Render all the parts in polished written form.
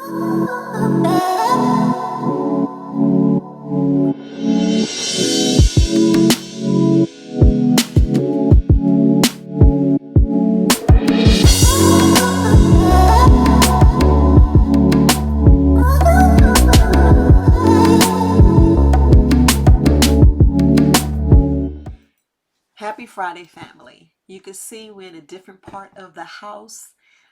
Happy Friday, family. You can see we're in a different part of the house.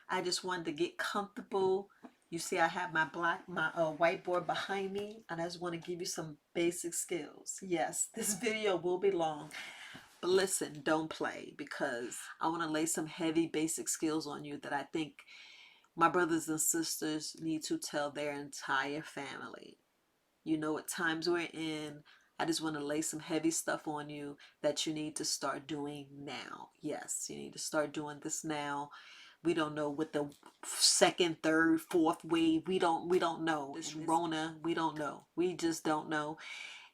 I just wanted to get comfortable. You see I have my whiteboard behind me, and I just want to give you some basic skills. Yes, this video will be long, but listen, don't play, because I want to lay some heavy basic skills on you that I think my brothers and sisters need to tell their entire family. You know what times we're in. I just want to lay some heavy stuff on you that you need to start doing now. Yes, you need to start doing this now. We don't know what the second, third, fourth wave. We don't know. This Rona, we don't know. We just don't know.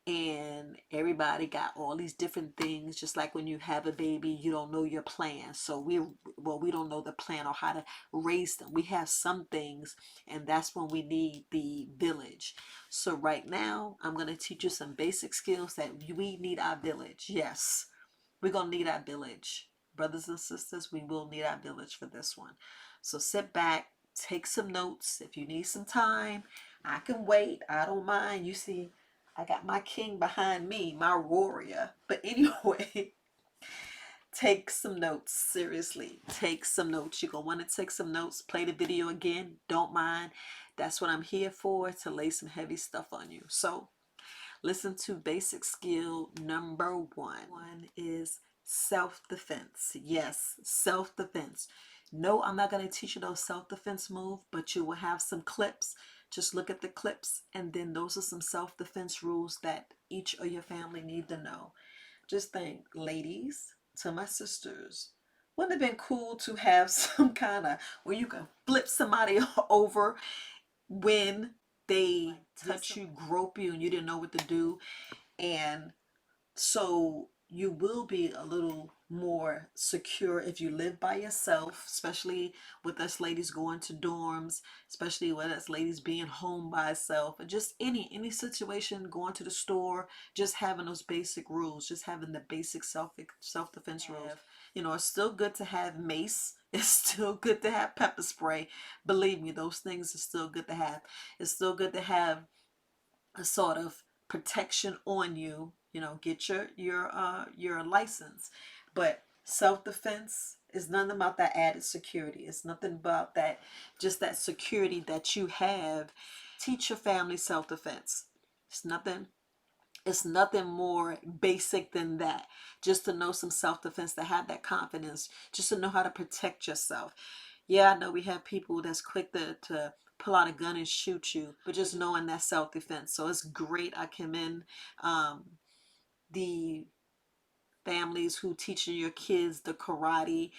And everybody got all these different things. Just like when you have a baby, you don't know your plan. So we don't know the plan or how to raise them. We have some things, and that's when we need the village. So right now I'm going to teach you some basic skills that we need our village. Yes, we're going to need our village, brothers and sisters. We will need our village for this one. So sit back, take some notes. If you need some time, I can wait. I don't mind. You see, I got my king behind me, my warrior. But anyway, take some notes. Seriously, take some notes. You're going to want to take some notes. Play the video again. Don't mind. That's what I'm here for, to lay some heavy stuff on you. So listen to basic skill number one. One is self-defense. Yes, self-defense. No, I'm not going to teach you those self-defense moves, but you will have some clips. Just look at the clips, and then those are some self-defense rules that each of your family need to know. Just think, ladies, to my sisters, wouldn't it have been cool to have some kind of where you can flip somebody over when they touch you, grope you, and you didn't know what to do? And so you will be a little more secure if you live by yourself, especially with us ladies going to dorms, especially with us ladies being home by herself, and just any situation, going to the store, just having those basic rules, just having the basic self-defense rules. You know, it's still good to have mace. It's still good to have pepper spray. Believe me, those things are still good to have. It's still good to have a sort of protection on you. You know, get your license. But self-defense is nothing about that added security. It's nothing about that, just that security that you have. Teach your family self-defense. It's nothing more basic than that. Just to know some self-defense, to have that confidence, just to know how to protect yourself. Yeah, I know we have people that's quick to pull out a gun and shoot you, but just knowing that self-defense. So it's great. I commend the families who teaching your kids the karate.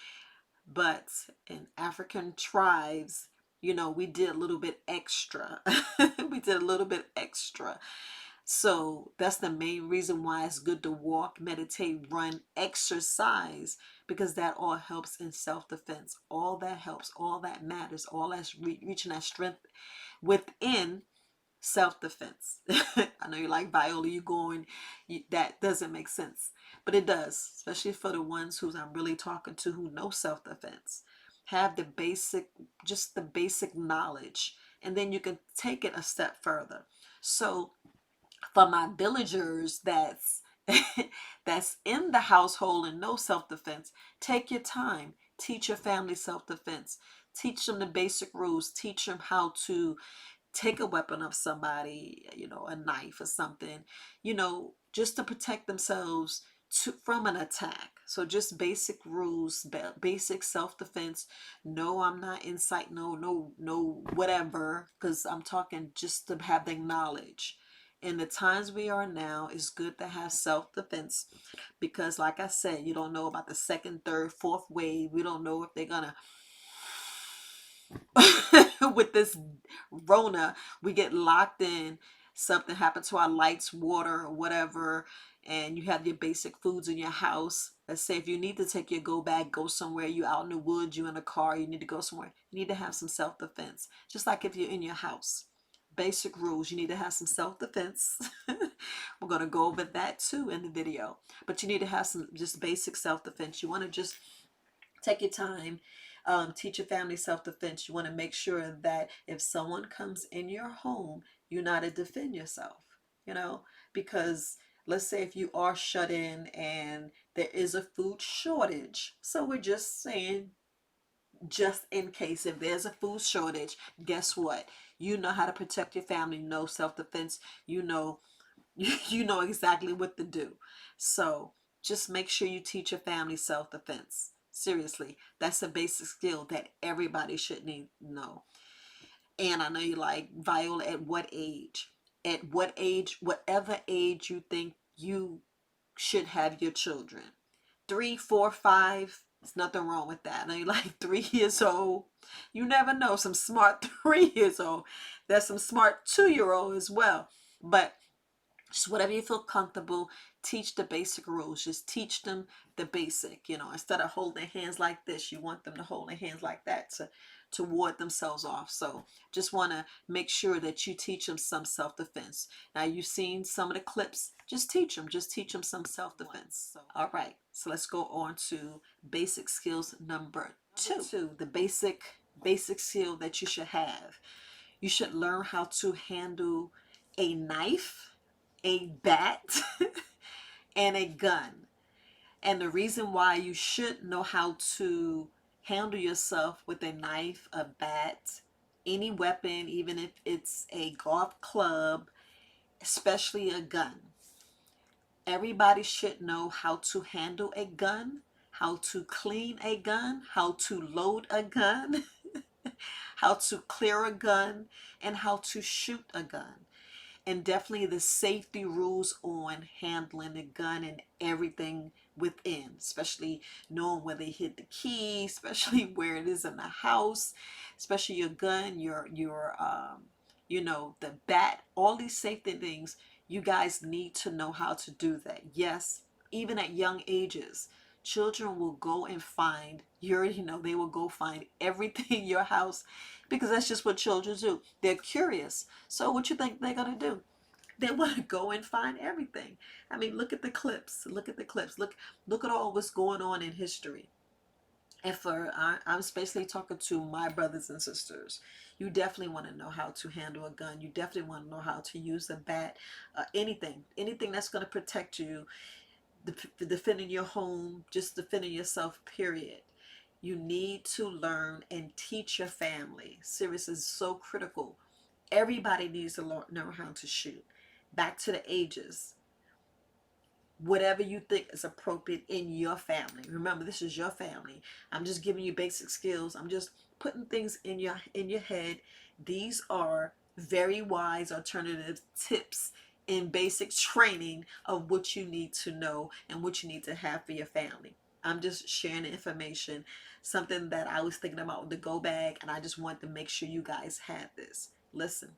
But in African tribes, you know, we did a little bit extra. We did a little bit extra. So that's the main reason why it's good to walk, meditate, run, exercise, because that all helps in self-defense. All that helps, all that matters, all that's reaching that strength within self-defense. I know you're like, Viola, that doesn't make sense, but it does, especially for the ones who I'm really talking to, who know self-defense. Have the basic, just the basic knowledge, and then you can take it a step further. So for my villagers that's that's in the household and no self-defense, take your time. Teach your family self-defense. Teach them the basic rules. Teach them how to take a weapon of somebody, you know, a knife or something, you know, just to protect themselves from an attack. So just basic rules, basic self-defense. No, I'm not incite, no, whatever, because I'm talking just to have the knowledge. In the times we are now, it's good to have self-defense, because like I said, you don't know about the second, third, fourth wave. We don't know if they're gonna with this Rona, we get locked in. something happened to our lights, water, or whatever, and you have your basic foods in your house. Let's say if you need to take your go bag, go somewhere, you out in the woods, you in a car, you need to go somewhere, you need to have some self-defense. Just like if you're in your house. Basic rules, you need to have some self-defense. We're going to go over that too in the video. But you need to have some just basic self-defense. You want to just take your time, teach your family self-defense. You want to make sure that if someone comes in your home, you know how to defend yourself, you know, because let's say if you are shut in and there is a food shortage. So we're just saying, just in case if there's a food shortage, guess what? You know how to protect your family, know self-defense, you know, you know exactly what to do. So just make sure you teach your family self-defense. Seriously, that's a basic skill that everybody should need to know. And I know you like, Viola, at what age? At what age? Whatever age you think you should have your children. 3, 4, 5. There's nothing wrong with that. I know you're like 3 years old. You never know. Some smart 3 years old. There's some smart 2-year old as well. But just whatever you feel comfortable, teach the basic rules. Just teach them the basic, you know, instead of holding hands like this, you want them to hold their hands like that to ward themselves off. So just want to make sure that you teach them some self-defense. Now you've seen some of the clips, just teach them some self-defense. So, all right, so let's go on to basic skills number two, the basic skill that you should have. You should learn how to handle a knife, a bat, and a gun. And the reason why you should know how to handle yourself with a knife, a bat, any weapon, even if it's a golf club, especially a gun. Everybody should know how to handle a gun, how to clean a gun, how to load a gun, how to clear a gun, and how to shoot a gun. And definitely the safety rules on handling the gun and everything within, especially knowing where they hid the key, especially where it is in the house, especially your gun, you know, the bat, all these safety things. You guys need to know how to do that. Yes, even at young ages, children will go and find they will go find everything in your house, because that's just what children do. They're curious. So what you think they're gonna do? They want to go and find everything. I mean, look at the clips. Look at the clips. Look at all what's going on in history. And I'm especially talking to my brothers and sisters. You definitely want to know how to handle a gun. You definitely want to know how to use a bat. Anything that's going to protect you, defending your home, just defending yourself. Period. You need to learn and teach your family. Serious is so critical. Everybody needs to know how to shoot. Back to the ages. Whatever you think is appropriate in your family. Remember, this is your family. I'm just giving you basic skills. I'm just putting things in your head. These are very wise alternative tips in basic training of what you need to know and what you need to have for your family. I'm just sharing the information, something that I was thinking about with the go bag, and I just want to make sure you guys had this. Listen,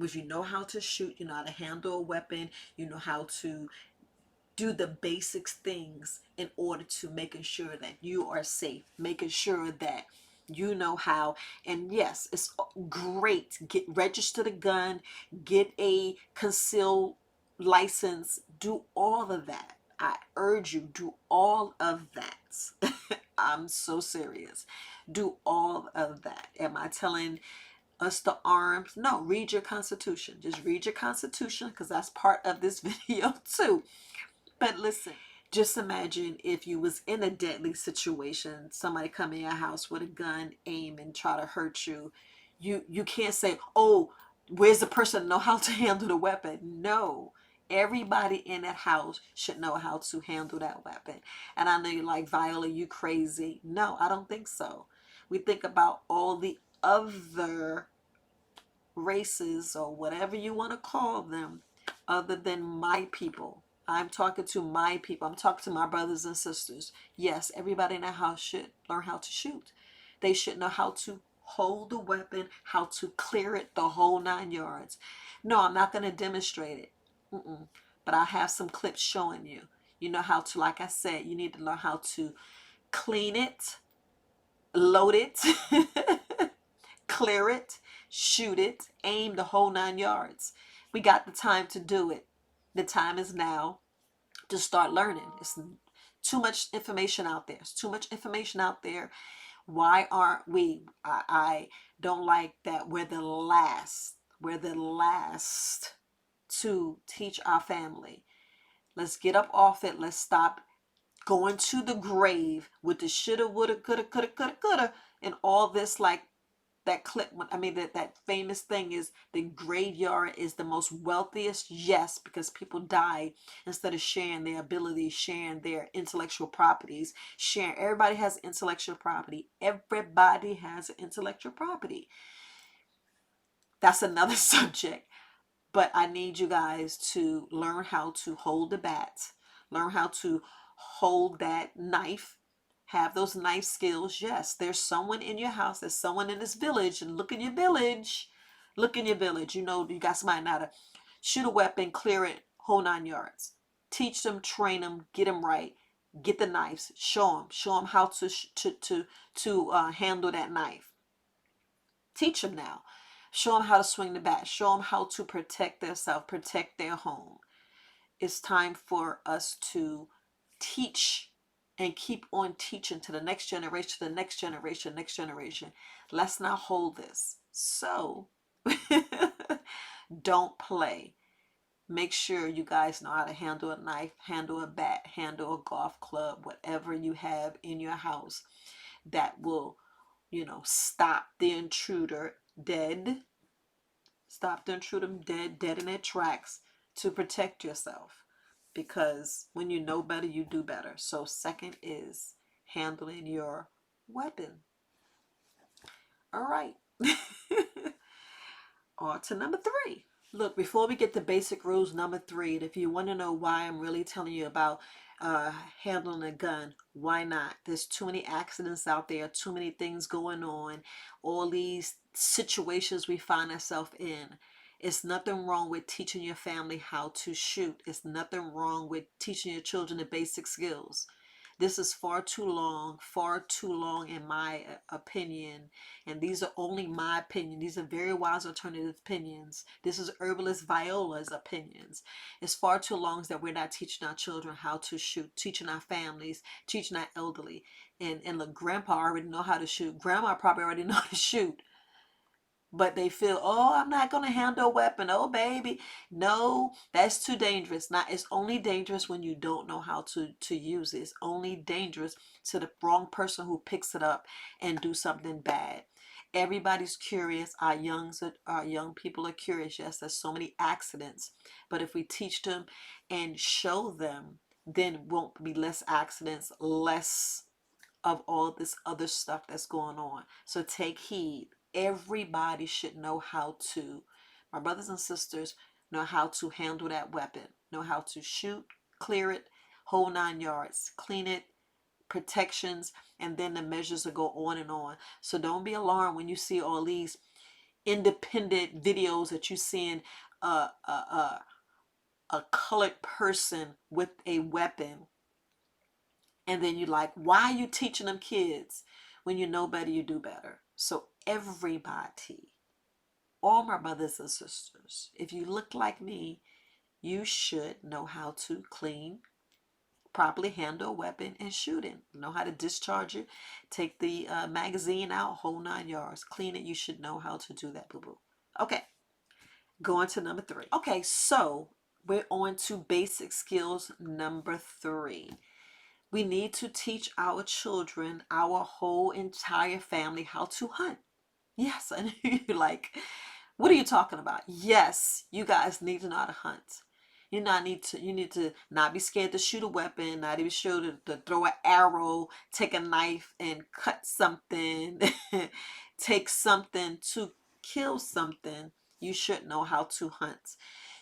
if you know how to shoot, you know how to handle a weapon, you know how to do the basic things in order to making sure that you are safe, making sure that you know how. And yes, it's great. Register the gun, get a concealed license, do all of that. I urge you, do all of that. I'm so serious. Do all of that. Am I telling us the arms? No, read your Constitution. Just read your Constitution, because that's part of this video too. But listen, just imagine if you was in a deadly situation, somebody come in your house with a gun, aim and try to hurt you. You can't say, oh, where's the person know how to handle the weapon? No. Everybody in that house should know how to handle that weapon. And I know you're like, Viola, you crazy. No, I don't think so. We think about all the other races or whatever you want to call them other than my people. I'm talking to my people. I'm talking to my brothers and sisters. Yes, everybody in the house should learn how to shoot. They should know how to hold the weapon, how to clear it, the whole 9 yards. No, I'm not going to demonstrate it. Mm-mm. But I have some clips showing you. You know how to, like I said, you need to learn how to clean it, load it, clear it, shoot it, aim, the whole 9 yards. We got the time to do it. The time is now to start learning. It's too much information out there. It's too much information out there. Why aren't we? I don't like that we're the last. We're the last to teach our family. Let's get up off it. Let's stop going to the grave with the shoulda, woulda, coulda, and all this, like that clip. I mean, that famous thing is the graveyard is the most wealthiest. Yes, because people die instead of sharing their abilities, sharing their intellectual properties, sharing. Everybody has intellectual property. Everybody has intellectual property. That's another subject. But I need you guys to learn how to hold the bat, learn how to hold that knife, have those knife skills. Yes, there's someone in your house, there's someone in this village, and look in your village. Look in your village. You know, you got somebody now to shoot a weapon, clear it, whole 9 yards. Teach them, train them, get them right. Get the knives. Show them how to handle that knife. Teach them now. Show them how to swing the bat. Show them how to protect themselves, protect their home. It's time for us to teach and keep on teaching to the next generation, the next generation, next generation. Let's not hold this. So don't play. Make sure you guys know how to handle a knife, handle a bat, handle a golf club, whatever you have in your house that will, stop the intruder dead. Stop the intruder dead in their tracks to protect yourself. Because when you know better, you do better. So second is handling your weapon. All right. On to number 3. Look, before we get to basic rules, number 3, if you want to know why I'm really telling you about handling a gun, why not? There's too many accidents out there, too many things going on, all these situations we find ourselves in. It's nothing wrong with teaching your family how to shoot. It's nothing wrong with teaching your children the basic skills. This is far too long in my opinion. And these are only my opinion. These are very wise alternative opinions. This is Herbalist Viola's opinions. It's far too long that we're not teaching our children how to shoot, teaching our families, teaching our elderly. And look, grandpa already know how to shoot. Grandma probably already know how to shoot. But they feel, oh, I'm not going to handle a weapon. Oh, baby. No, that's too dangerous. Now, it's only dangerous when you don't know how to use it. It's only dangerous to the wrong person who picks it up and do something bad. Everybody's curious. Our young people are curious. Yes, there's so many accidents. But if we teach them and show them, then won't be less accidents, less of all this other stuff that's going on. So take heed. Everybody should know how to, my brothers and sisters, know how to handle that weapon, know how to shoot, clear it, whole 9 yards, clean it, protections, and then the measures will go on and on. So don't be alarmed when you see all these independent videos that you seeing a colored person with a weapon. And then you're like, why are you teaching them kids? When you know better, you do better. So everybody, all my brothers and sisters, if you look like me, you should know how to clean, properly handle a weapon and shooting. Know how to discharge it, take the magazine out, whole 9 yards, clean it. You should know how to do that, boo-boo. Okay, going to number 3. Okay, so we're on to basic skills number 3. We need to teach our children, our whole entire family, how to hunt. Yes, and you're like, what are you talking about? Yes, you guys need to know how to hunt. You need to not be scared to shoot a weapon, not even sure to throw an arrow, take a knife and cut something, take something to kill something. You should know how to hunt.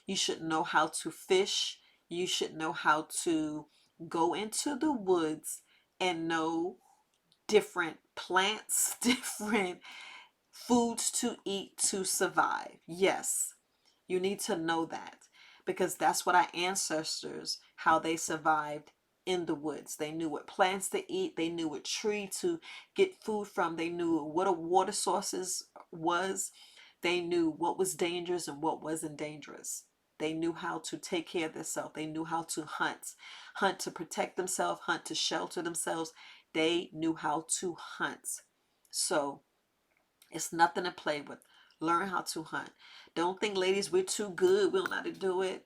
You should know how to fish. You should know how to go into the woods and know different plants, different foods to eat to survive. Yes, you need to know that, because that's what our ancestors, how they survived in the woods. They knew what plants to eat. They knew what tree to get food from. They knew what a water sources was. They knew what was dangerous and what wasn't dangerous. They knew how to take care of themselves. They knew how to hunt, hunt to protect themselves, hunt to shelter themselves. They knew how to hunt. So it's nothing to play with. Learn how to hunt. Don't think, ladies, we're too good, we don't know how to do it.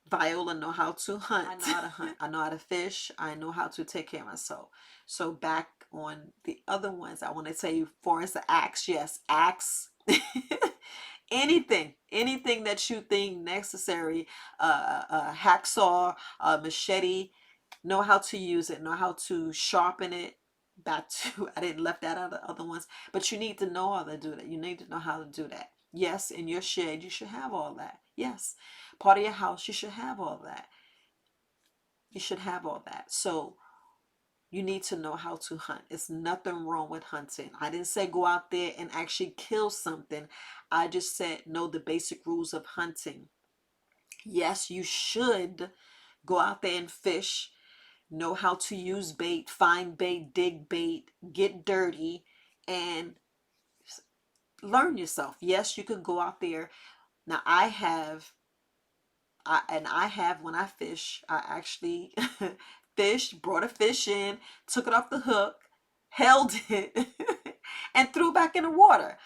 Viola know how to hunt. I know how to hunt. I know how to fish. I know how to take care of myself. So back on the other ones, I want to tell you, for instance, axe. Yes, axe. Anything that you think necessary. Hacksaw, machete. Know how to use it. Know how to sharpen it. Back to, I didn't left that out of the other ones, but you need to know how to do that. You need to know how to do that. Yes, in your shed, you should have all that. Yes, part of your house, you should have all that. You should have all that. So you need to know how to hunt. It's nothing wrong with hunting. I didn't say go out there and actually kill something. I just said know the basic rules of hunting. Yes, you should go out there and fish, know how to use bait, find bait, dig bait, get dirty, and learn yourself. Yes, you can go out there. Now I have, when I fish, I actually fished, brought a fish in, took it off the hook, held it, and threw back in the water.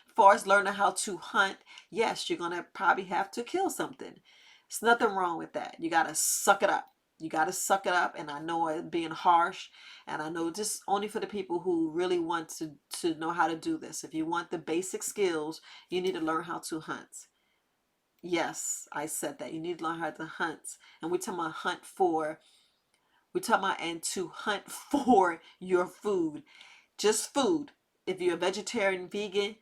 As far as learning how to hunt, yes, you're gonna probably have to kill something. There's nothing wrong with that. You gotta suck it up. You gotta suck it up, and I know it being harsh, and I know just only for the people who really want to know how to do this. If you want the basic skills, you need to learn how to hunt. Yes, I said that. You need to learn how to hunt. And we're talking about we're talking about, and to hunt for your food. Just food. If you're a vegetarian, vegan,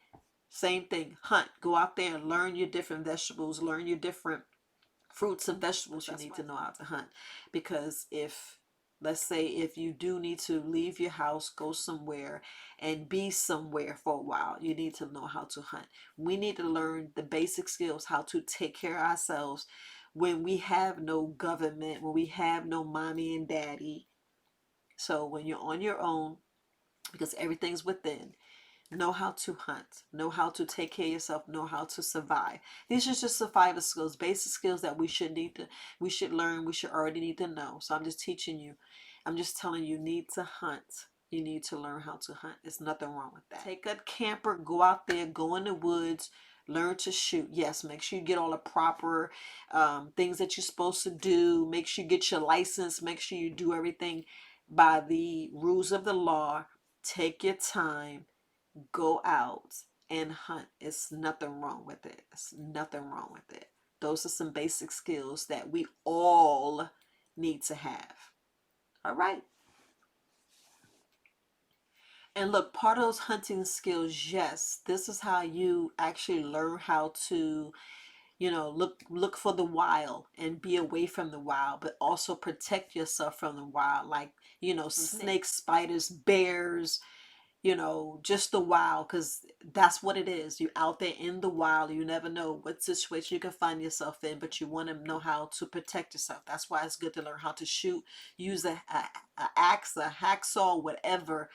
same thing. Hunt. Go out there and learn your different vegetables, learn your different fruits and vegetables. You need to know how to hunt, because if, let's say, if you do need to leave your house, go somewhere and be somewhere for a while, you need to know how to hunt. We need to learn the basic skills, how to take care of ourselves when we have no government, when we have no mommy and daddy. So when you're on your own, because everything's within, know how to hunt, know how to take care of yourself, know how to survive. These are just survival skills, basic skills that we should learn, we should already need to know. So I'm just teaching you. I'm just telling you, need to hunt. You need to learn how to hunt. There's nothing wrong with that. Take a camper, go out there, go in the woods, learn to shoot. Yes, make sure you get all the proper things that you're supposed to do. Make sure you get your license. Make sure you do everything by the rules of the law. Take your time, go out and hunt. It's nothing wrong with it. It's nothing wrong with it. Those are some basic skills that we all need to have. All right. And look, part of those hunting skills, yes, this is how you actually learn how to, look for the wild and be away from the wild, but also protect yourself from the wild, like, snakes, spiders, bears, just the wild, because that's what it is. You're out there in the wild. You never know what situation you can find yourself in, but you want to know how to protect yourself. That's why it's good to learn how to shoot, use a axe, a hacksaw, whatever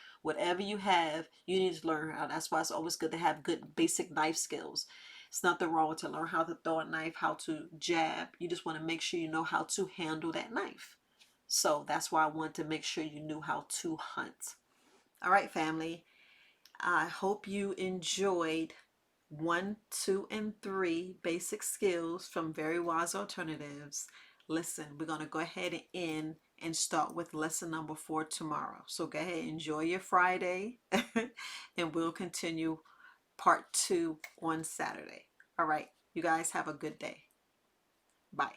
you have, you need to learn how. That's why it's always good to have good basic knife skills. It's nothing wrong with to learn how to throw a knife, how to jab. You just want to make sure you know how to handle that knife. So that's why I want to make sure you knew how to hunt. All right, family. I hope you enjoyed 1, 2, and 3 basic skills from Very Wise Alternatives. Listen, we're going to go ahead and end and start with lesson number 4 tomorrow. So go ahead, enjoy your Friday, and we'll continue part 2 on Saturday. All right, you guys have a good day. Bye.